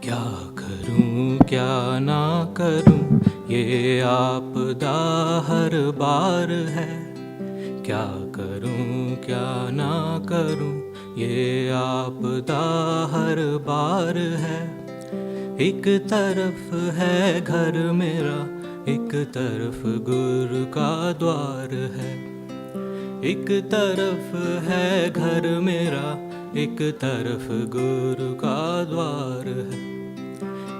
क्या करूं क्या ना करूं ये आपदा हर बार है। क्या करूं क्या ना करूं ये आपदा हर बार है। एक तरफ है घर मेरा, एक तरफ गुरु का द्वार है। एक तरफ है घर मेरा, एक तरफ गुरु का द्वार है।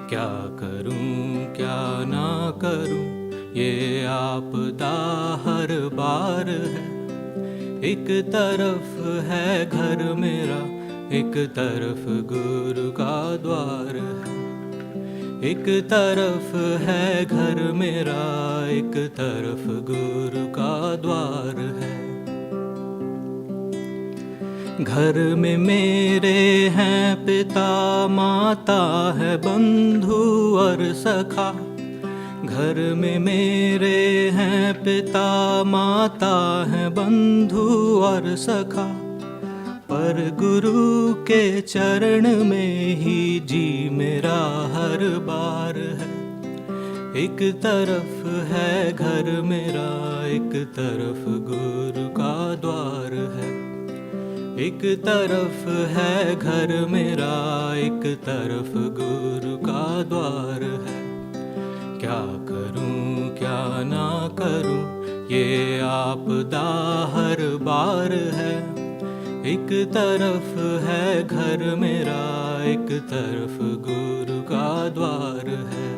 क्या करूं क्या ना करूं ये आपदा हर बार है। एक तरफ है घर मेरा, एक तरफ गुरु का द्वार है। एक तरफ है घर मेरा, एक तरफ गुरु का द्वार है। घर में मेरे हैं पिता माता है बंधु और सखा। घर में मेरे हैं पिता माता है बंधु और सखा। पर गुरु के चरण में ही जी मेरा हर बार है। एक तरफ है घर मेरा, एक तरफ गुरु का द्वार है। एक तरफ है घर मेरा, एक तरफ गुरु का द्वार है। क्या करूं क्या ना करूं ये आपदा हर बार है। एक तरफ है घर मेरा, एक तरफ गुरु का द्वार है।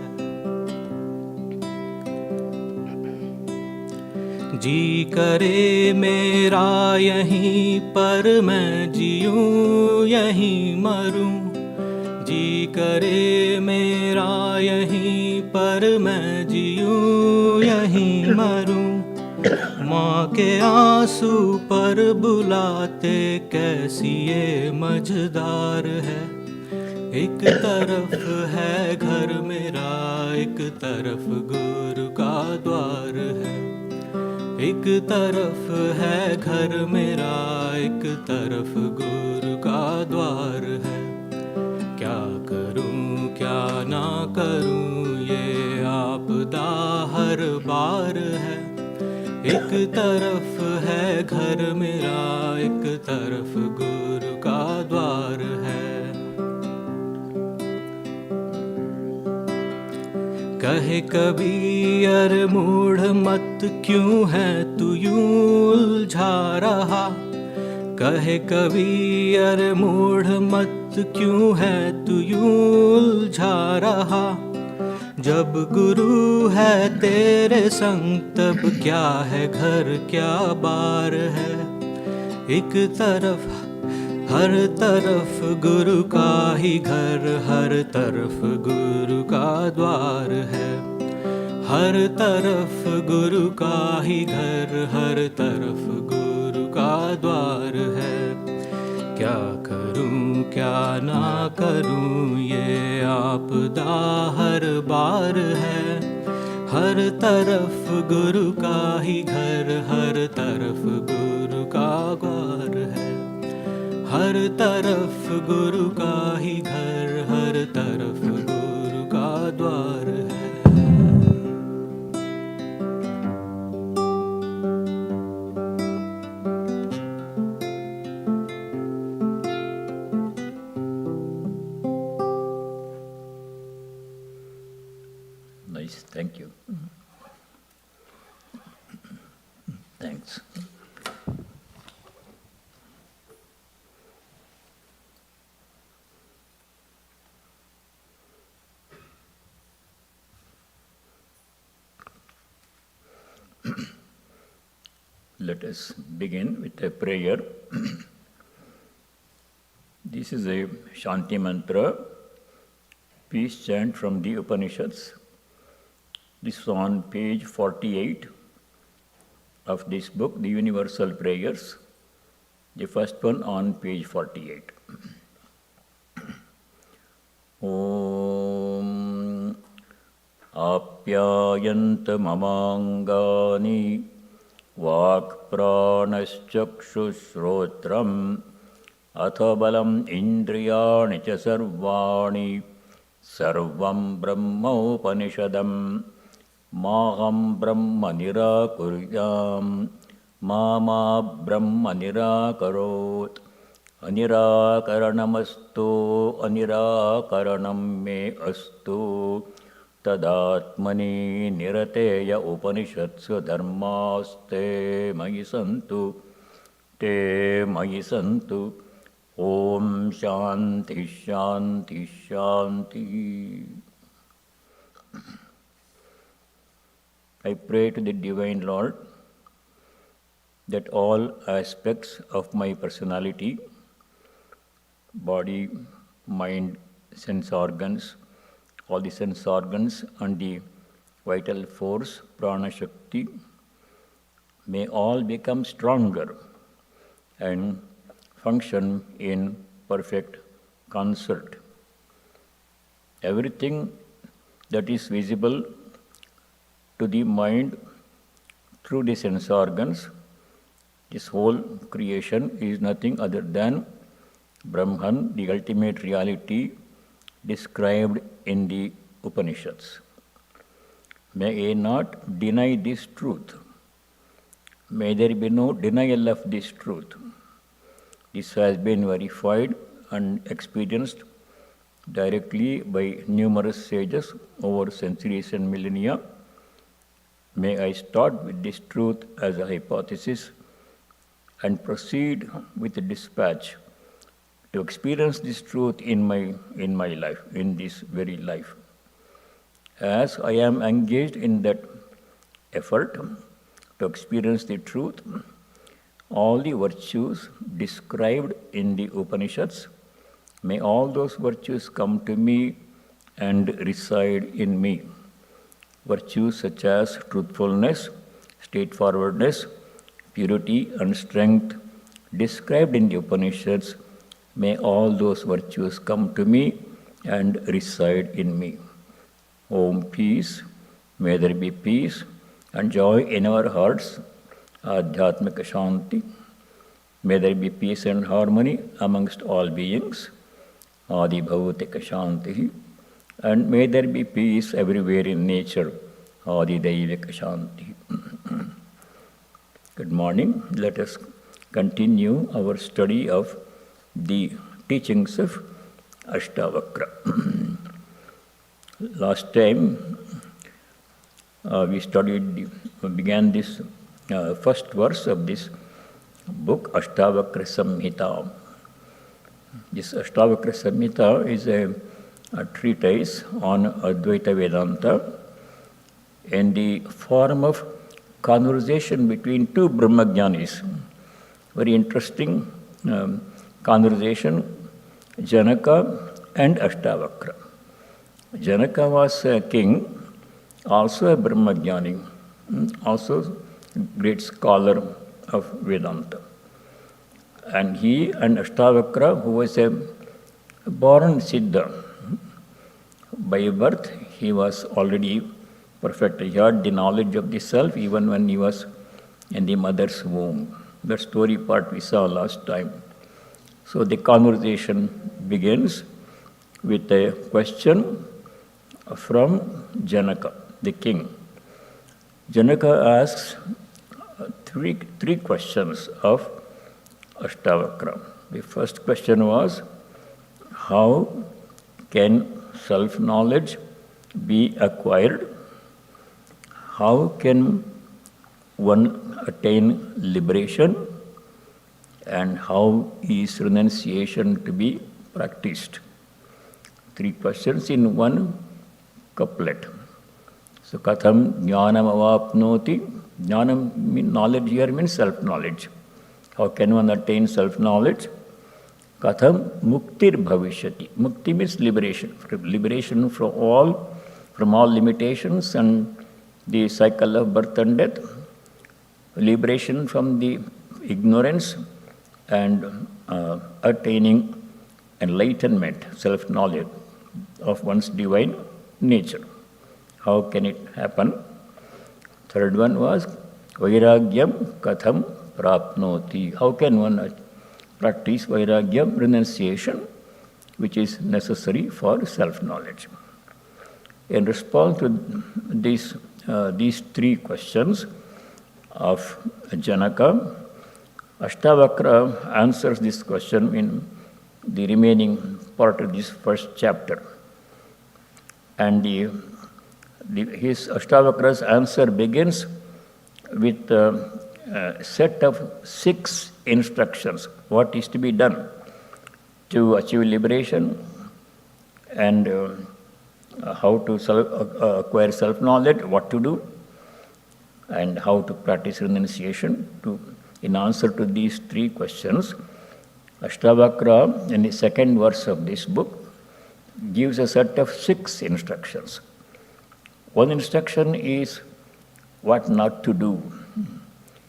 जी करे मेरा यहीं पर मैं जीऊं यहीं मरूं। जी करे मेरा यहीं पर मैं जीऊं यहीं मरूं। माँ के आंसू पर बुलाते कैसी ये मझदार है। एक तरफ है घर मेरा, एक तरफ गुरु का द्वार है। एक तरफ है घर मेरा, एक तरफ गुरु का द्वार है। क्या करूं क्या ना करूं ये आपदा हर बार है। एक तरफ है घर मेरा, एक तरफ गुरु का द्वार है। कहे कबीर मूढ़ मत क्यों है तू यूं उलझा रहा। कहे कबीर मूढ़ मत क्यों है तू यूं उलझा रहा। जब गुरु है तेरे संग तब क्या है घर क्या बार है। एक तरफ हर तरफ गुरु का ही घर, हर तरफ गुरु का द्वार है। हर तरफ गुरु का ही घर, हर तरफ गुरु का द्वार है। क्या करूं क्या ना करूं ये आपदा हर बार है। हर तरफ गुरु का ही घर, हर तरफ गुरु का द्वार है। हर तरफ गुरु का ही घर, हर तरफ गुरु का द्वार है। Nice, thank you. Thanks. Let us begin with a prayer. This is a Shanti mantra, peace chant from the Upanishads. This is on page 48 of this book, The Universal Prayers, the first one on page 48. Om Apyayant mamangani Vak pranaschakshushrodram Atha balam indriyani cha sarvani Sarvam Brahmopanishadam Maham Brahma Nirakuryam Mama Brahma Nirakarot Anirakaranamastu Anirakaranam me astu Tadatmani Nirateya Upanishatsu Dharmaste Mayi Santu Te Mayi Santu Om Shanti Shanti Shanti. I pray to the Divine Lord that all aspects of my personality, body, mind, sense organs, all the sense organs and the vital force, prana shakti, may all become stronger and function in perfect concert. Everything that is visible to the mind through the sense organs, this whole creation is nothing other than Brahman, the ultimate reality described in the Upanishads. May I not deny this truth. May there be no denial of this truth. This has been verified and experienced directly by numerous sages over centuries and millennia. May I start with this truth as a hypothesis and proceed with dispatch to experience this truth in my life, in this very life. As I am engaged in that effort to experience the truth, all the virtues described in the Upanishads, may all those virtues come to me and reside in me. Virtues such as truthfulness, straightforwardness, purity and strength described in the Upanishads, may all those virtues come to me and reside in me. Om peace, may there be peace and joy in our hearts, Adhyatmika Shanti. May there be peace and harmony amongst all beings, Adi Bhautika Shanti. And may there be peace everywhere in nature, Adi Daivika Shanti. Good morning. Let us continue our study of the teachings of Ashtavakra. Last time we began this first verse of this book, Ashtavakra Samhita. This Ashtavakra Samhita is a treatise on Advaita Vedanta in the form of conversation between two Brahmajnanis. Very interesting conversation, Janaka and Ashtavakra. Janaka was a king, also a Brahmajnani, also great scholar of Vedanta. And he and Ashtavakra, who was a born Siddha, by birth he was already perfect. He had the knowledge of the self even when he was in the mother's womb. That story part we saw last time. So the conversation begins with a question from Janaka, the king. Janaka asks three questions of Ashtavakra. The first question was, how can self-knowledge be acquired? How can one attain liberation? And how is renunciation to be practiced? Three questions in one couplet. So, katham jnanam avapnoti. Jnanam, knowledge here means self-knowledge. How can one attain self-knowledge? Katham muktir bhavishyati. Mukti means liberation. Liberation from all limitations and the cycle of birth and death. Liberation from the ignorance and attaining enlightenment, self-knowledge of one's divine nature. How can it happen? Third one was vairagyam katham prapnoti. How can one practice vairagyam, renunciation, which is necessary for self-knowledge. In response to these three questions of Janaka, Ashtavakra answers this question in the remaining part of this first chapter. And his Ashtavakra's answer begins with a set of 6 instructions, what is to be done to achieve liberation, and how to acquire self-knowledge, what to do, and how to practice renunciation. In answer to these 3 questions, Ashtavakra, in the second verse of this book, gives a set of 6 instructions. One instruction is what not to do.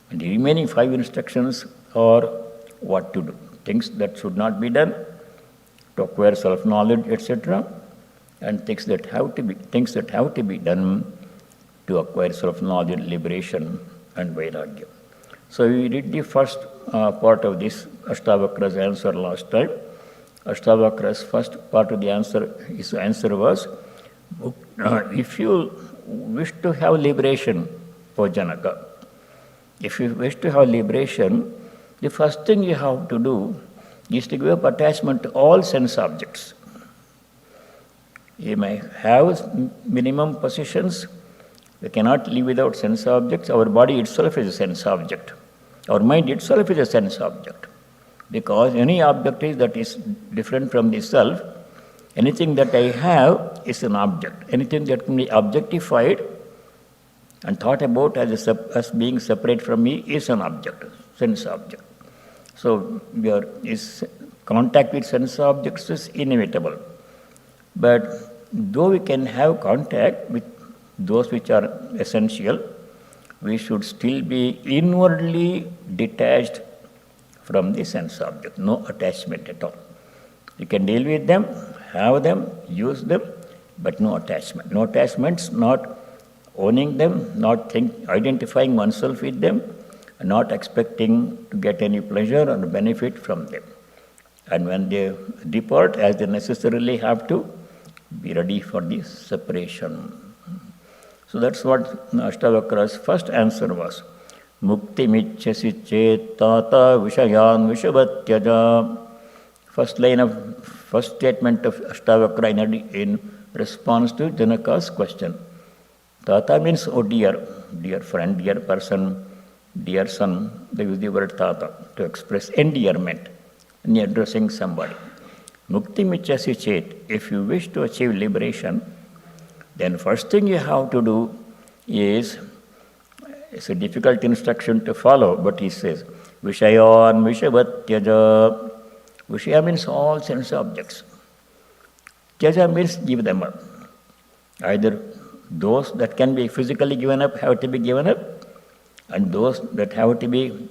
And the remaining 5 instructions are what to do. Things that should not be done to acquire self-knowledge, etc., and things that have to be done to acquire self-knowledge, liberation, and vairagya. So we did the first part of this Ashtavakra's answer last time. Ashtavakra's first part of the answer, his answer was, if you wish to have liberation, for Janaka, if you wish to have liberation, the first thing you have to do is to give up attachment to all sense objects. You may have minimum possessions. We cannot live without sense objects. Our body itself is a sense object. Our mind itself is a sense object. Because any object that is different from the self, anything that I have is an object. Anything that can be objectified and thought about as being separate from me is an object, sense object. So contact with sense objects is inevitable. But though we can have contact with those which are essential, we should still be inwardly detached from the sense object, no attachment at all. You can deal with them, have them, use them, but no attachment. No attachments, not owning them, not identifying oneself with them, not expecting to get any pleasure or benefit from them. And when they depart, as they necessarily have to, be ready for the separation. So that's what Ashtavakra's first answer was. Mukti michhyasi chet tata vishayan vishavatyaja. First statement of Ashtavakra in response to Janaka's question. Tata means, oh dear friend, dear person, dear son. They use the word tata to express endearment in addressing somebody. Mukti michyasi chet, if you wish to achieve liberation, then first thing you have to do is, it's a difficult instruction to follow, but he says, Vishayan vishavatyaja. Vishaya means all sense objects. Tyaja means give them up. Either those that can be physically given up have to be given up, and those that have to be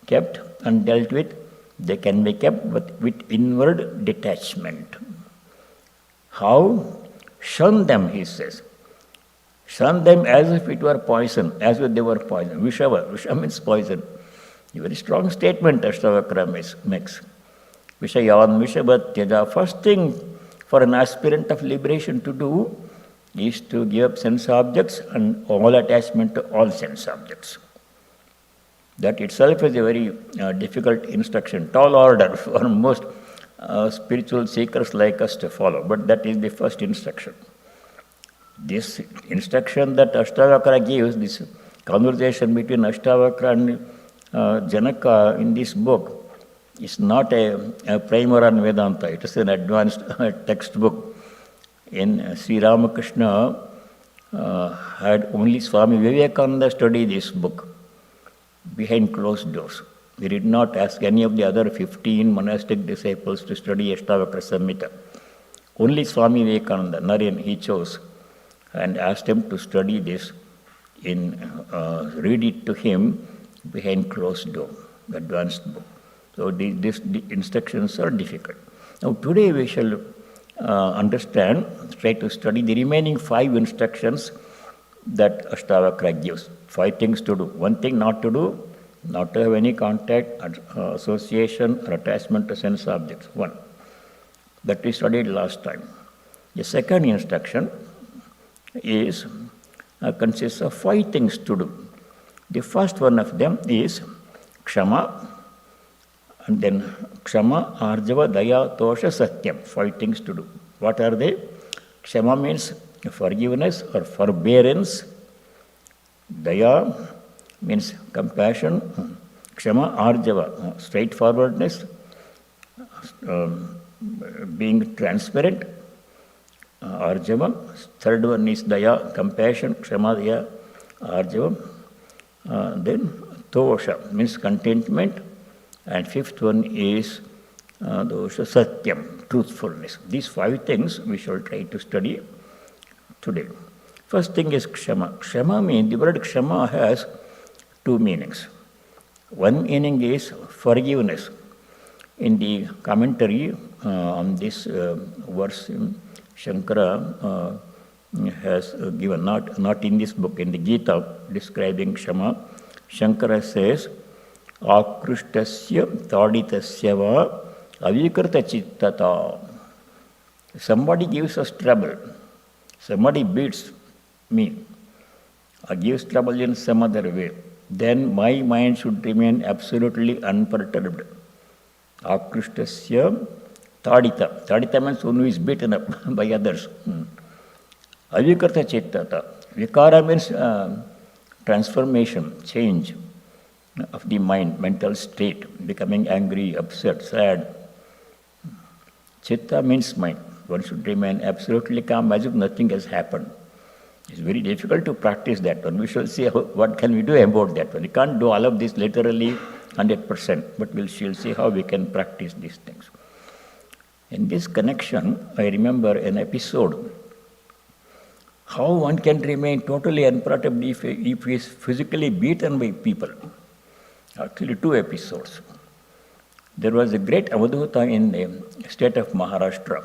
kept and dealt with, they can be kept but with inward detachment. How? Shun them, he says. Shun them as if it were poison, as if they were poison. Visha means poison. A very strong statement Ashtavakra makes. Vishayan vishavatyaja. First thing for an aspirant of liberation to do is to give up sense objects and all attachment to all sense objects. That itself is a very difficult instruction, tall order for most spiritual seekers like us to follow, but that is the first instruction. This instruction that Ashtavakra gives, this conversation between Ashtavakra and Janaka in this book, is not a primer on Vedanta. It is an advanced textbook. In Sri Ramakrishna had only Swami Vivekananda study this book behind closed doors. He did not ask any of the other 15 monastic disciples to study Ashtavakra Samhita. Only Swami Vivekananda, Naren, he chose and asked him to study this, read it to him behind closed door, advanced book. So the instructions are difficult. Now today we shall try to study the remaining 5 instructions that Ashtavakra gives. 5 things to do. 1 thing not to do, not to have any contact, association, or attachment to sense objects. 1. that we studied last time. The second instruction consists of 5 things to do. The first one of them is Kshama, and then Kshama, Arjava, Daya, Tosha, Satyam. 5 things to do. What are they? Kshama means forgiveness or forbearance. Daya means compassion. Kshama, Arjava, straightforwardness, being transparent. Arjava. Third one is Daya, compassion. Kshama, Daya, Arjava. Then Tosha means contentment. And fifth one is Dosha, Satyam, truthfulness. These 5 things we shall try to study today. First thing is Kshama. Kshama means, the word Kshama has 2 meanings. One meaning is forgiveness. In the commentary on this verse, Shankara has given, not in this book, in the Gita, describing Kshama, Shankara says, Akrishtasya taditasya va avikrita chittata. Somebody gives us trouble. Somebody beats me or gives trouble in some other way. Then my mind should remain absolutely unperturbed. Akrishtasya tadita. Tadita means one who is beaten up by others. Avikrita chittata. Vikara means transformation, change of the mind, mental state, becoming angry, upset, sad. Chitta means mind. One should remain absolutely calm as if nothing has happened. It's very difficult to practice that one. We shall see what can we do about that one. We can't do all of this literally 100%, but we shall see how we can practice these things. In this connection, I remember an episode, how one can remain totally unperturbed if he is physically beaten by people. Actually, 2 episodes. There was a great Avadhuta in the state of Maharashtra,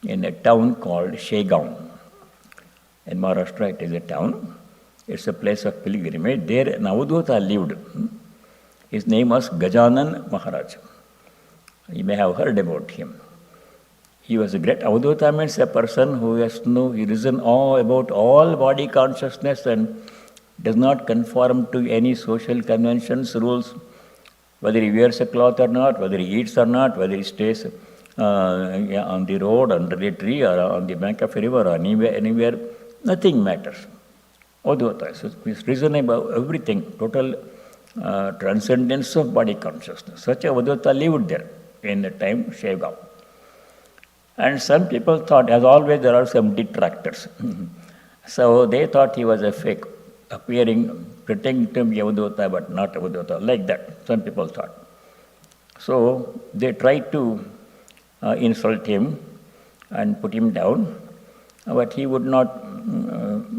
in a town called Shegaon. In Maharashtra, it is a town. It's a place of pilgrimage. There, an Avadhuta lived. His name was Gajanan Maharaj. You may have heard about him. He was a great Avadhuta, means a person who has risen about all body consciousness and does not conform to any social conventions, rules, whether he wears a cloth or not, whether he eats or not, whether he stays on the road, under a tree, or on the bank of a river, or anywhere, nothing matters. Advaita, so he is risen above everything, total transcendence of body consciousness. Such a Advaita lived there in the time Shegaon. And some people thought, as always, there are some detractors. So they thought he was a fake, appearing, pretending to be Avadhuta, but not Avadhuta, like that, some people thought. So they tried to insult him and put him down, but he would not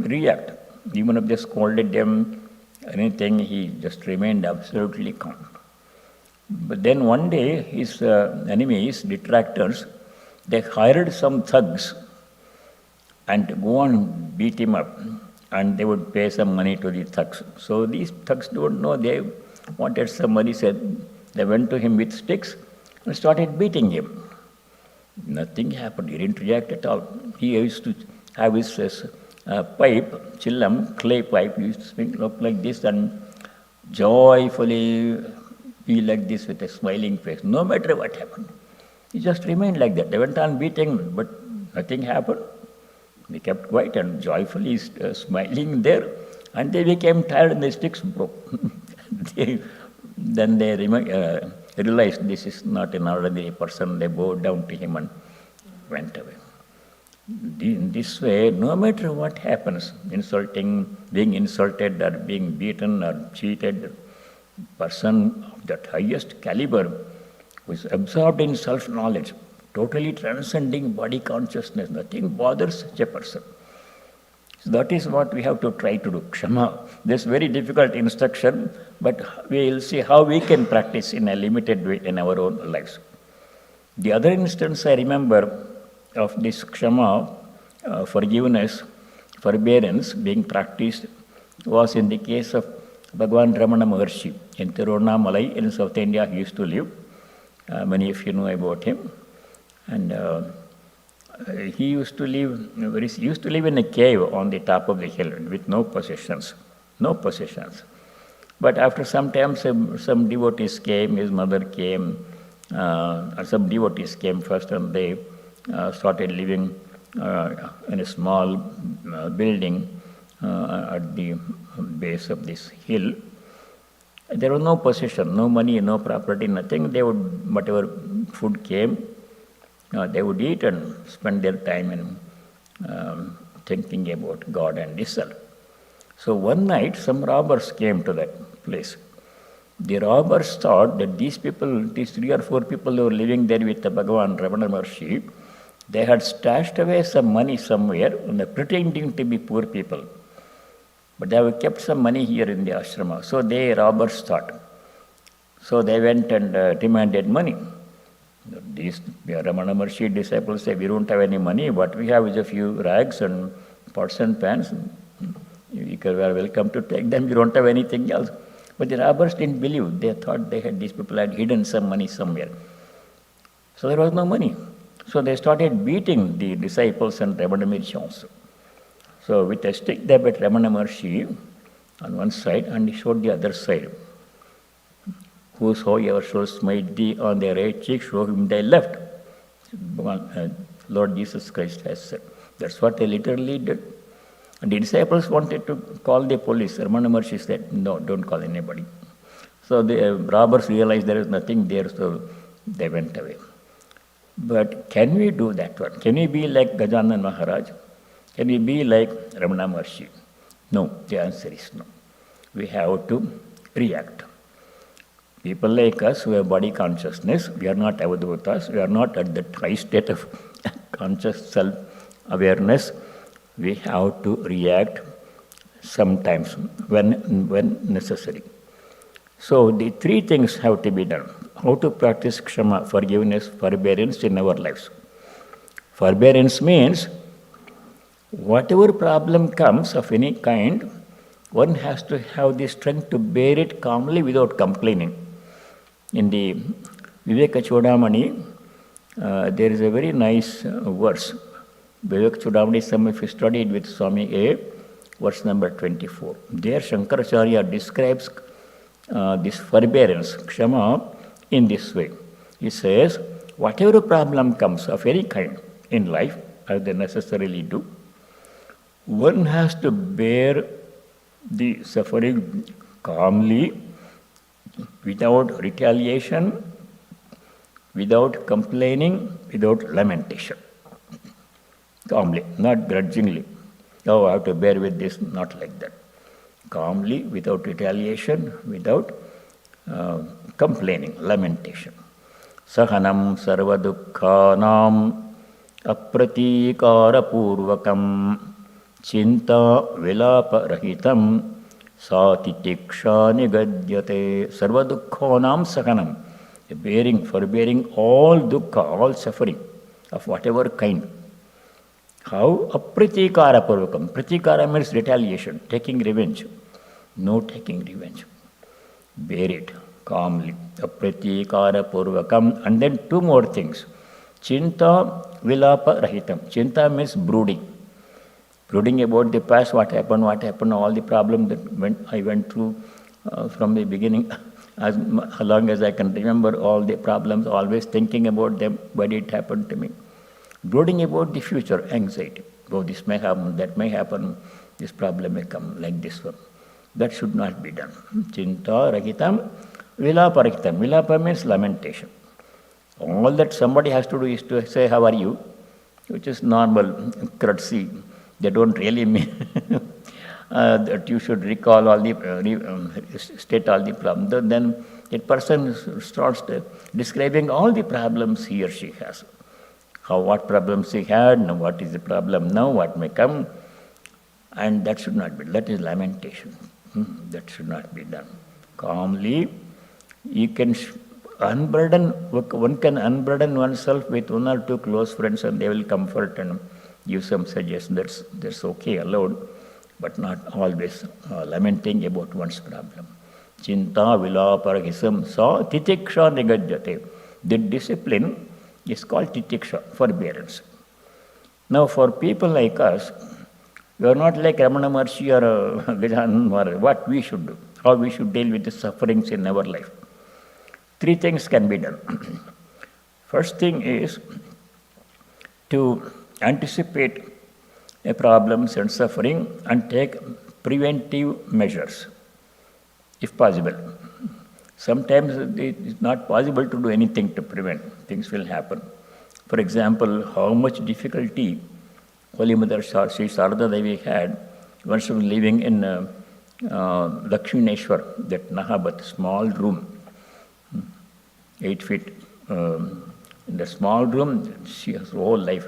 react. Even if they scolded him, anything, he just remained absolutely calm. But then one day, his enemies, detractors, they hired some thugs and go and beat him up, and they would pay some money to the thugs. So these thugs don't know, they wanted some money, said they went to him with sticks and started beating him. Nothing happened, he didn't react at all. He used to have his pipe, chillam, clay pipe, he used to swing up like this and joyfully be like this with a smiling face, no matter what happened. He just remained like that. They went on beating, but nothing happened. They kept quiet and joyfully smiling there, and they became tired and the sticks broke. Then they realized this is not an ordinary person. They bowed down to him and went away. In this way, no matter what happens, being insulted or being beaten or cheated, person of that highest caliber who is absorbed in self-knowledge, totally transcending body consciousness, nothing bothers such a person. So that is what we have to try to do, Kshama. This very difficult instruction, but we will see how we can practice in a limited way in our own lives. The other instance I remember of this Kshama, forgiveness, forbearance being practiced was in the case of Bhagavan Ramana Maharshi in Tiruvannamalai in South India. He used to live. Many of you know about him. And he used to live in a cave on the top of the hill with no possessions. But after some time, some devotees came, his mother came, some devotees came first, and they started living in a small building at the base of this hill. There was no possession, no money, no property, nothing. They would, whatever food came, they would eat and spend their time in thinking about God and the self. So one night, some robbers came to that place. The robbers thought that these 3 or 4 people who were living there with the Bhagavan Ramana Maharshi, they had stashed away some money somewhere and they're pretending to be poor people. But they have kept some money here in the ashrama. So they robbers thought. So they went and demanded money. These Ramana Maharshi disciples say, we don't have any money. What we have is a few rags and pots and pans. You are welcome to take them. You don't have anything else. But the robbers didn't believe. They thought these people had hidden some money somewhere. So there was no money. So they started beating the disciples and Ramana Maharshi also. So with a stick they beat Ramana Maharshi on one side and he showed the other side. Whosoever shall smite thee on the right cheek, show him thy left. Lord Jesus Christ has said. That's what they literally did. And the disciples wanted to call the police. Ramana Maharshi said, no, don't call anybody. So the robbers realized there is nothing there, so they went away. But can we do that one? Can we be like Gajanan Maharaj? Can we be like Ramana Maharshi? No, the answer is no. We have to react. People like us who have body consciousness, we are not avadhutas, we are not at the high state of conscious self-awareness. We have to react sometimes when necessary. So the 3 things have to be done. How to practice kshama, forgiveness, forbearance in our lives. Forbearance means whatever problem comes of any kind, one has to have the strength to bear it calmly without complaining. In the Viveka Chudamani, there is a very nice verse. Viveka Chudamani, some of you studied with Swami A, verse number 24. There Shankaracharya describes this forbearance, kshama, in this way. He says, whatever problem comes of any kind in life, as they necessarily do, one has to bear the suffering calmly, without retaliation, without complaining, without lamentation. Calmly, not grudgingly. Oh, I have to bear with this, not like that. Calmly, without retaliation, without complaining, lamentation. Sahanam sarva dukkhanam apratikara purvakam chinta vilapa rahitam Satitiksha nigadyate sarva dukkhanam sahanam. Forbearing all dukkha, all suffering of whatever kind. How? Apratikara purvakam. Pratikara means retaliation, taking revenge. No taking revenge. Bear it calmly. Apratikara purvakam. And then 2 more things. Chinta vilapa rahitam. Chinta means brooding. Brooding about the past, what happened, all the problems that I went through from the beginning, as long as I can remember, all the problems, always thinking about them, why did it happen to me. Brooding about the future, anxiety. Oh, this may happen, that may happen, this problem may come, like this one. That should not be done. Chinta rahitam, vilapa rahitam. Vilapa means lamentation. All that somebody has to do is to say, how are you? Which is normal courtesy. They don't really mean that you should recall all the, state all the problems. Then that person starts describing all the problems he or she has. What problems he had, now what is the problem now, what may come. And that should not be, that is lamentation. That should not be done. Calmly, you can one can unburden oneself with 1 or 2 close friends and they will comfort and give some suggestions. That's okay, allowed, but not always lamenting about one's problem. Chinta vilaparahisam sa titiksha nigadyate. The discipline It's called titiksha, forbearance. Now, for people like us, we are not like Ramana Maharshi or Gajanan or what we should do, how we should deal with the sufferings in our life. Three things can be done. First thing is to anticipate problems and suffering and take preventive measures, if possible. Sometimes it's not possible to do anything to prevent. Things will happen. For example, how much difficulty Holy Mother Sri Sarada Devi had when she was living in Lakshineshwar, that Nahabat, small room, 8 feet. In the small room, she has her whole life.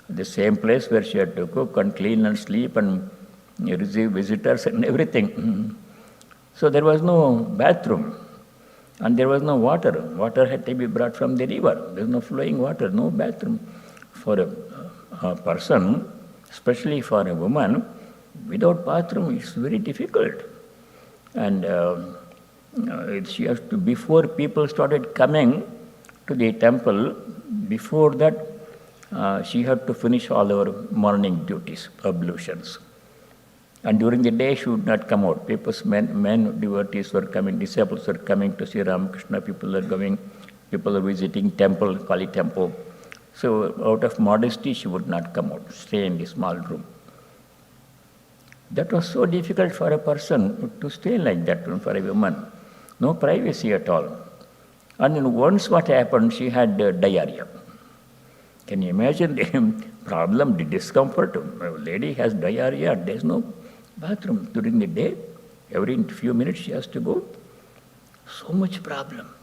The same place where she had to cook and clean and sleep and receive visitors and everything. So there was no bathroom and there was no water. Water had to be brought from the river. There was no flowing water, no bathroom. For a person, especially for a woman, without bathroom it's very difficult. And she has to, before people started coming to the temple, before that she had to finish all her morning duties, ablutions. And during the day she would not come out. Men devotees were coming, disciples were coming to see Ramakrishna, people are visiting temple, Kali temple. So out of modesty she would not come out, stay in the small room. That was so difficult for a person to stay like that, for a woman. No privacy at all. And then once what happened, she had diarrhea. Can you imagine the problem, the discomfort? A lady has diarrhea, there's no bathroom during the day. Every few minutes she has to go. So much problem.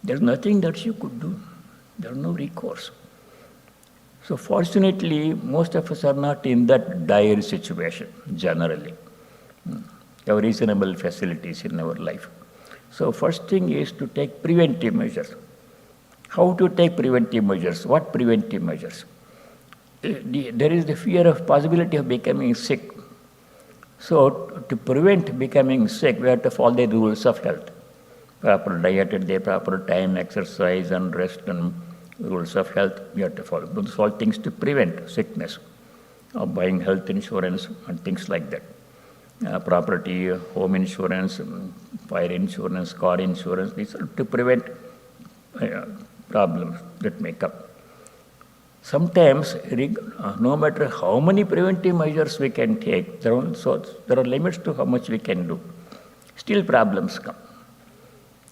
There's nothing that she could do. There's no recourse. So fortunately, most of us are not in that dire situation, generally. We have reasonable facilities in our life. So first thing is to take preventive measures. How to take preventive measures? What preventive measures? There is the fear of possibility of becoming sick. So to prevent becoming sick, we have to follow the rules of health. Proper diet at the proper time, exercise and rest and rules of health, we have to follow. Those are all things to prevent sickness, buying health insurance and things like that. Property, home insurance, fire insurance, car insurance, these are to prevent problems that may come. Sometimes, no matter how many preventive measures we can take, there are limits to how much we can do. Still problems come.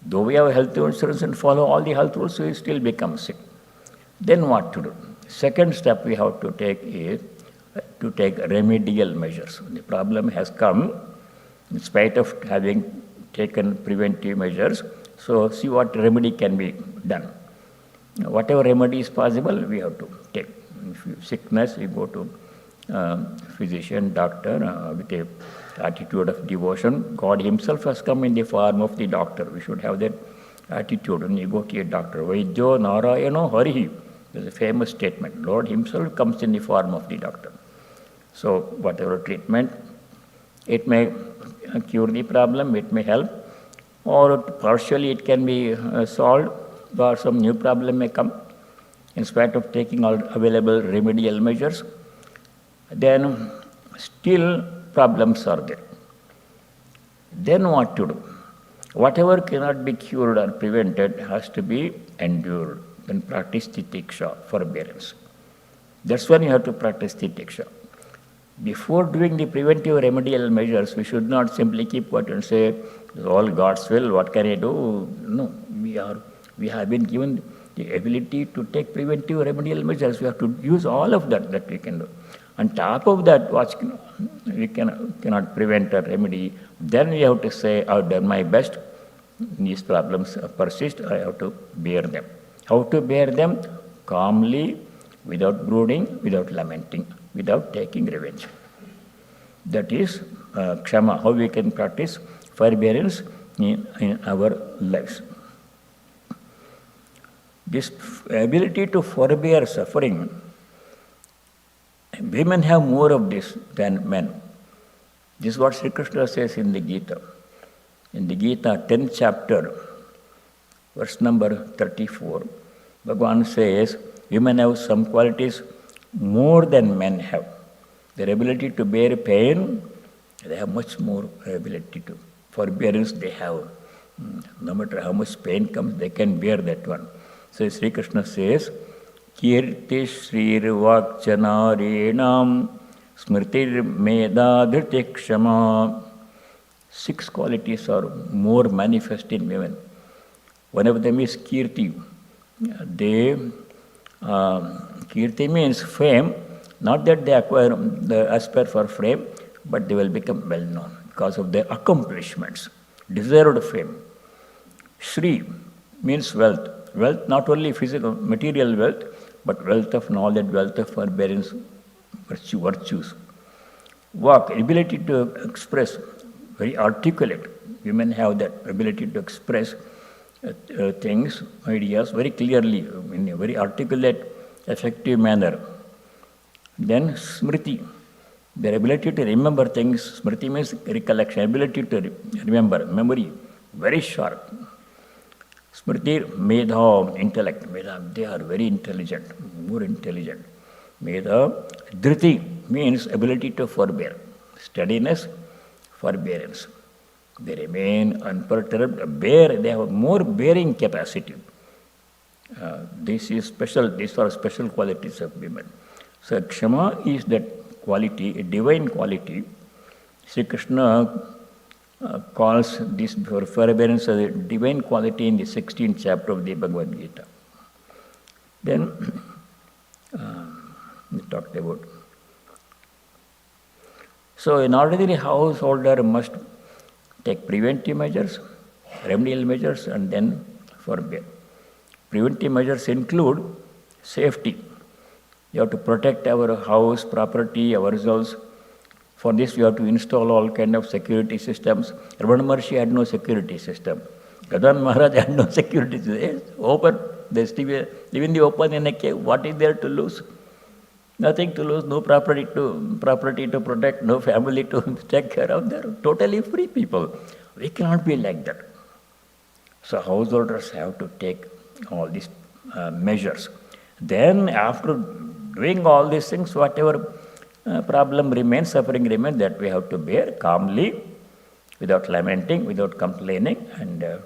Though we have health insurance and follow all the health rules, we still become sick. Then what to do? Second step we have to take is to take remedial measures. The problem has come in spite of having taken preventive measures. So see what remedy can be done. Whatever remedy is possible, we have to take. If sickness, we go to physician, doctor, with a attitude of devotion. God himself has come in the form of the doctor. We should have that attitude. When you go to a doctor, Vaidyo Narayano Harihi. There's a famous statement. Lord himself comes in the form of the doctor. So whatever treatment, it may cure the problem, it may help, or partially it can be solved, or some new problem may come in spite of taking all available remedial measures. Then still problems are there. Then what to do? Whatever cannot be cured or prevented has to be endured. Then practice titiksha, forbearance. That's when you have to practice titiksha. Before doing the preventive remedial measures, we should not simply keep quiet and say, all God's will, what can I do? No, we have been given the ability to take preventive remedial measures. We have to use all of that we can do. On top of that, we cannot prevent or remedy. Then we have to say, I've done my best. These problems persist, I have to bear them. How to bear them? Calmly, without brooding, without lamenting, without taking revenge. That is kshama, how we can practice forbearance in our lives. This ability to forbear suffering, women have more of this than men. This is what Sri Krishna says in the Gita. In the Gita, 10th chapter, verse number 34, Bhagavan says women have some qualities more than men have. Their ability to bear pain, they have much more ability to. Forbearance they have. No matter how much pain comes, they can bear that one. So Sri Krishna says, Kirti Shrir Vakchanarinam Smritir Meda Dhriti Kshama. 6 qualities are more manifest in women. One of them is Kirti. Kirti means fame, not that they aspire for fame, but they will become well known because of their accomplishments, deserved fame. Shri means wealth. Wealth, not only physical, material wealth, but wealth of knowledge, wealth of forbearance, virtues. Vak, ability to express, very articulate. Women have that ability to express things, ideas very clearly, in a very articulate, effective manner. Then Smriti, their ability to remember things. Smriti means recollection, ability to remember, memory, very sharp. Smriti, Medha, intellect. Medha, they are very intelligent, more intelligent. Medha, Dhriti means ability to forbear, steadiness, forbearance. They remain unperturbed, they have more bearing capacity. These are special qualities of women. So Kshama is that quality, a divine quality. Sri Krishna calls this forbearance as a divine quality in the 16th chapter of the Bhagavad Gita. Then we talked about. So an ordinary householder must take preventive measures, remedial measures, and then forbear. Preventive measures include safety. You have to protect our house, property, ourselves. For this, we have to install all kind of security systems. Ramana Maharshi had no security system. Gadan Maharaj had no security system. Open, they live in the open in a cave. What is there to lose? Nothing to lose, no property to protect, no family to take care of. They're totally free people. We cannot be like that. So householders have to take all these measures. Then after doing all these things, whatever problem remains, suffering remains, that we have to bear calmly, without lamenting, without complaining, and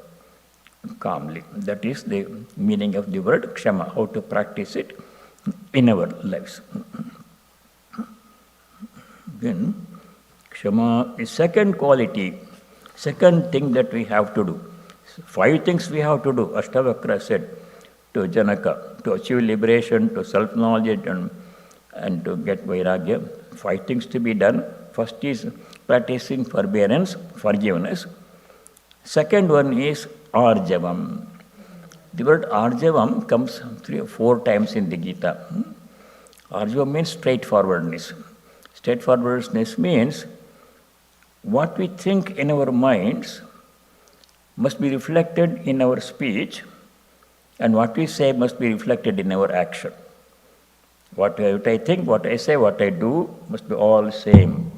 calmly. That is the meaning of the word Kshama, how to practice it in our lives. Then, Kshama is second quality, second thing that we have to do. 5 things we have to do, Ashtavakra said to Janaka, to achieve liberation, to self-knowledge and to get vairagya. 5 things to be done. First is practicing forbearance, forgiveness. Second one is arjavam. The word arjavam comes 3 or 4 times in the Gita. Arjavam means straightforwardness. Straightforwardness means what we think in our minds must be reflected in our speech, and what we say must be reflected in our action. What I think, what I say, what I do must be all same.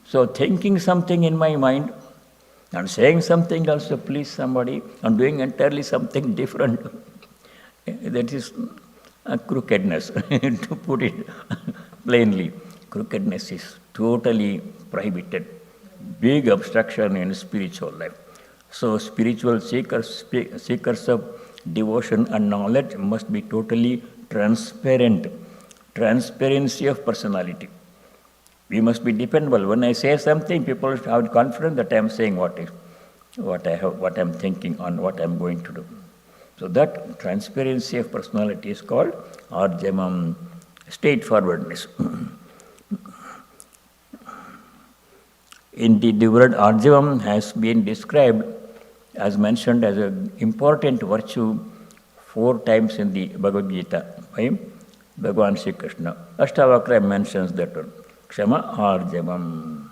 So thinking something in my mind and saying something else to please somebody and doing entirely something different, that is crookedness, to put it plainly. Crookedness is totally prohibited. Big obstruction in spiritual life. So spiritual seekers of devotion and knowledge must be totally transparent. Transparency of personality. We must be dependable. When I say something, people have confidence that I am saying what I am thinking on what I am going to do. So that transparency of personality is called arjamam, straightforwardness. Indeed, the word arjavam has been described as mentioned as an important virtue 4 times in the Bhagavad Gita by Bhagavan Sri Krishna. Ashtavakra mentions that one. Kshama arjavam.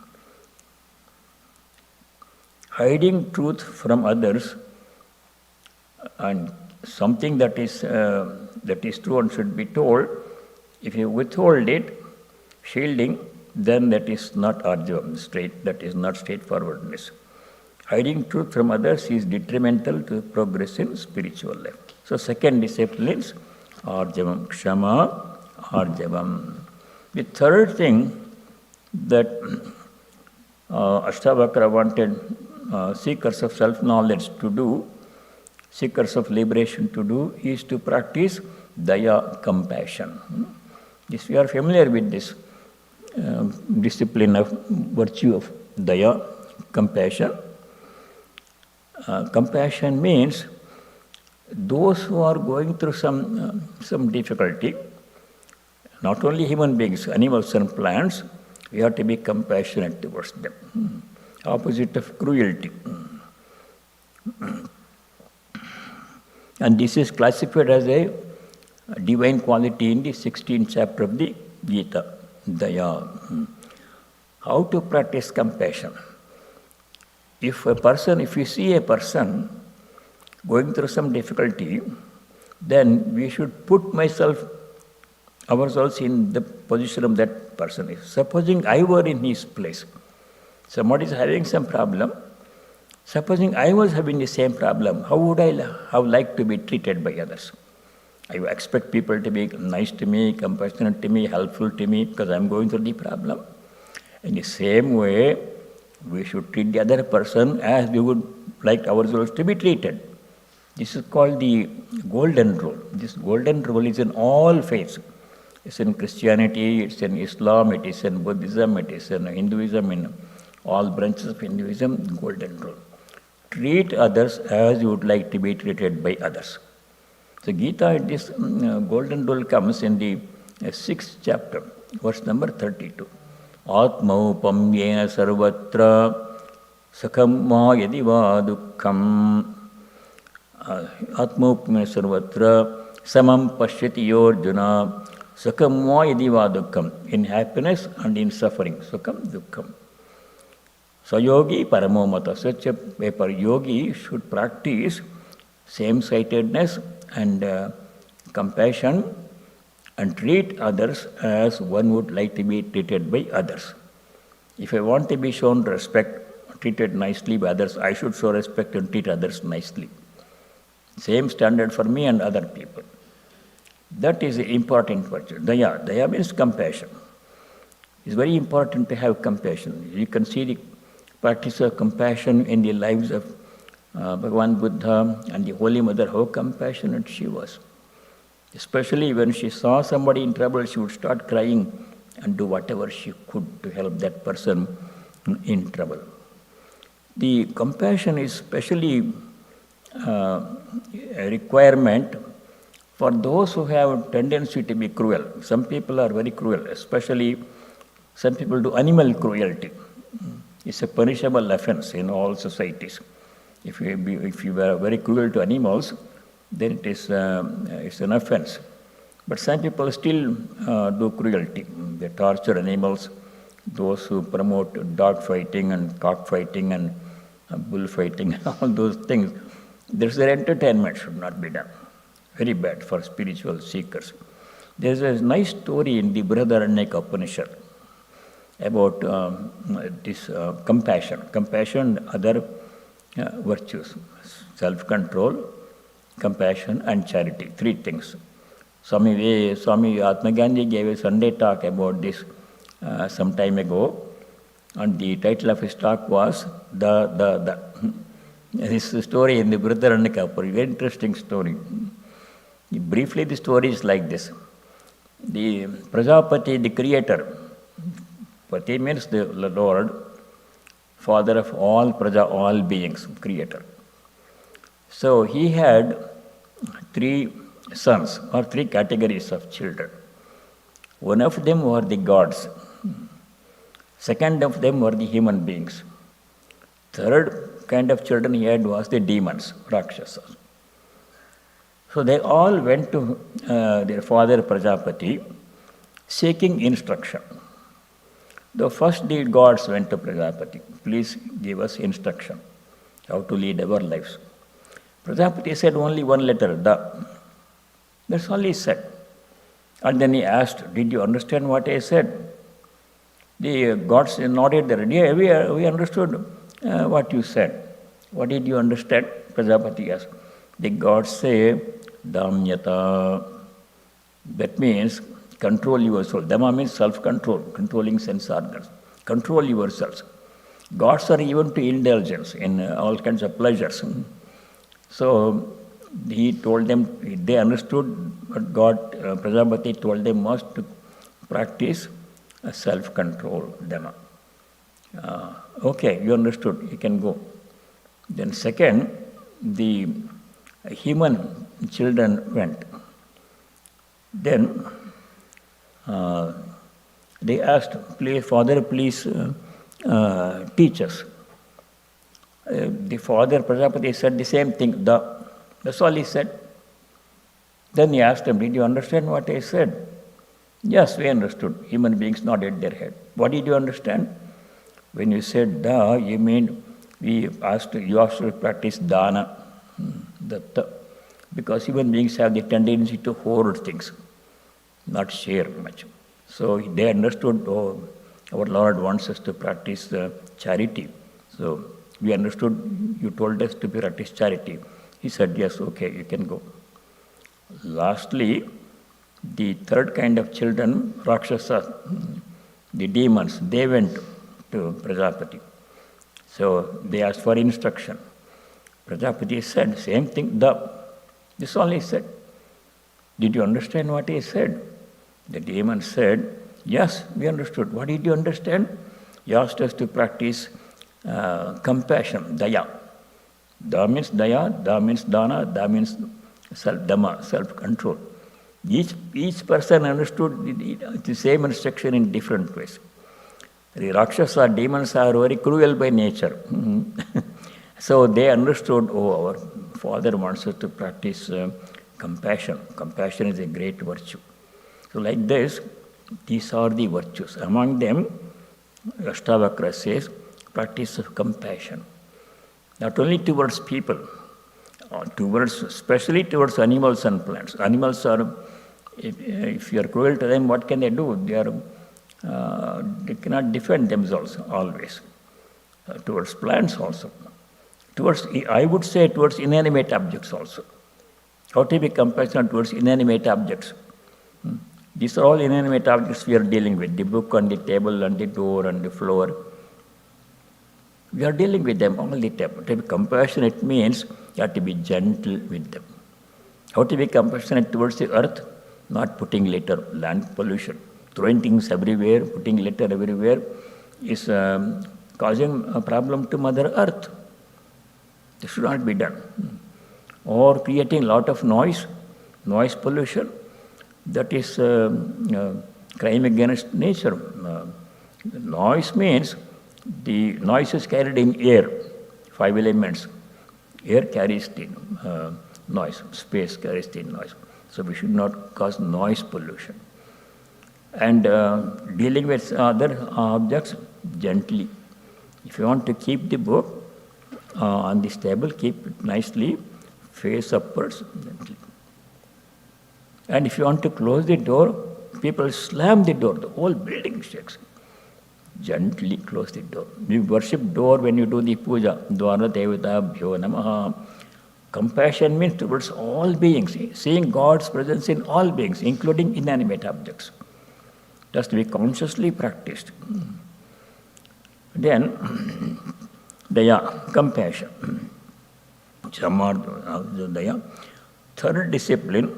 Hiding truth from others and something that is true and should be told, if you withhold it, shielding, then that is not arjavam, that is not straightforwardness. Hiding truth from others is detrimental to progress in spiritual life. So second discipline is arjavam, kshama, arjavam. The third thing that Ashtavakra wanted seekers of self-knowledge to do, seekers of liberation to do, is to practice daya, compassion. This, we are familiar with this discipline of virtue of daya, compassion. Compassion means those who are going through some difficulty, not only human beings, animals and plants, we have to be compassionate towards them. Opposite of cruelty. And this is classified as a divine quality in the 16th chapter of the Gita, Daya. How to practice compassion? If you see a person going through some difficulty, then we should put ourselves in the position of that person. Supposing I were in his place, somebody is having some problem, supposing I was having the same problem, how would I have liked to be treated by others? I expect people to be nice to me, compassionate to me, helpful to me, because I am going through the problem. In the same way, we should treat the other person as we would like ourselves to be treated. This is called the golden rule. This golden rule is in all faiths. It's in Christianity, it's in Islam, it is in Buddhism, it is in Hinduism, in all branches of Hinduism, golden rule. Treat others as you would like to be treated by others. So Gita, this golden rule comes in the 6th chapter, verse number 32. Atmaupamyena sarvatra sakham ma yadi va dukkham. Atmaupamyena sarvatra samam pashyati yorjuna sakham ma yadi va dukkham. In happiness and in suffering, sukham dukkham. So yogi paramo mata. Such a yogi should practice same-sightedness and compassion and treat others as one would like to be treated by others. If I want to be shown respect, treated nicely by others, I should show respect and treat others nicely. Same standard for me and other people. That is the important virtue. Daya. Daya means compassion. It's very important to have compassion. You can see the practice of compassion in the lives of Bhagavan Buddha and the Holy Mother, how compassionate she was. Especially when she saw somebody in trouble, she would start crying and do whatever she could to help that person in trouble. The compassion is especially a requirement for those who have tendency to be cruel. Some people are very cruel, especially some people do animal cruelty. It's a punishable offense in all societies. If you were very cruel to animals, then it's an offense. But some people still do cruelty. They torture animals. Those who promote dog fighting and cock fighting and bullfighting and all those things, their entertainment should not be done. Very bad for spiritual seekers. There's a nice story in the Brahmarupananda Upanishad about this compassion and other virtues, self-control, compassion and charity, 3 things. Swami Atmagandhi gave a Sunday talk about this some time ago, and the title of his talk was the. This story in the Brahmarupananda, a very interesting story. Briefly, the story is like this. The Prajapati, the creator, Pati means the Lord, father of all praja, all beings, creator. So he had 3 sons or 3 categories of children. One of them were the gods. Second of them were the human beings. Third kind of children he had was the demons, Rakshasas. So they all went to their father Prajapati seeking instruction. The first the gods went to Prajapati, please give us instruction, how to lead our lives. Prajapati said only one letter, Da. That's all he said. And then he asked, did you understand what I said? The gods nodded their head. Yeah, we understood what you said. What did you understand? Prajapati asked. The gods say, Damyata. That means control yourself. Dhamma means self-control, controlling sense organs. Control yourselves. Gods are even to indulgence in all kinds of pleasures. So he told them, they understood what God, Prajapati told them was to practice self-control, Dhamma. Okay, you understood, you can go. Then second, the human children went. Then they asked, please, Father, please teach us. The father, Prajapati, said the same thing, that's all he said. Then he asked him, did you understand what I said? Yes, we understood. Human beings nodded their head. What did you understand? When you said da, you mean you asked to practice dana, datta, because human beings have the tendency to hoard things, not share much. So they understood, oh, our Lord wants us to practice charity. So we understood, you told us to practice charity. He said, yes, okay, you can go. Lastly, the third kind of children, Rakshasa, the demons, they went to Prajapati. So they asked for instruction. Prajapati said, same thing, this all he said. Did you understand what he said? The demon said, yes, we understood. What did you understand? He asked us to practice compassion, daya. Da means daya, da means dana, da means self-dhamma, self-control. Each person understood the same instruction in different ways. The Rakshasa, demons are very cruel by nature. So they understood, oh, our Father wants us to practice compassion. Compassion is a great virtue. So like this, these are the virtues. Among them, Ashtavakra says, practice of compassion. Not only towards people, especially towards animals and plants. Animals are, if you are cruel to them, what can they do? They cannot defend themselves always. Towards plants also. I would say towards inanimate objects also. How to be compassionate towards inanimate objects? These are all inanimate objects we are dealing with. The book on the table and the door and the floor. We are dealing with them all the time. To be compassionate means you have to be gentle with them. How to be compassionate towards the earth? Not putting litter, land pollution. Throwing things everywhere, putting litter everywhere is causing a problem to Mother Earth. This should not be done. Or creating a lot of noise pollution. That is crime against nature. Noise means the noise is carried in air, 5 elements. Air carries the noise, space carries the noise. So we should not cause noise pollution. And dealing with other objects gently. If you want to keep the book on this table, keep it nicely, face upwards, gently. And if you want to close the door, people slam the door, the whole building shakes. Gently close the door. We worship door when you do the puja. Dvara devata bhyo namaha. Compassion means towards all beings, seeing God's presence in all beings, including inanimate objects. It has to be consciously practiced. Then, daya, compassion. Ksama, daya. Third discipline,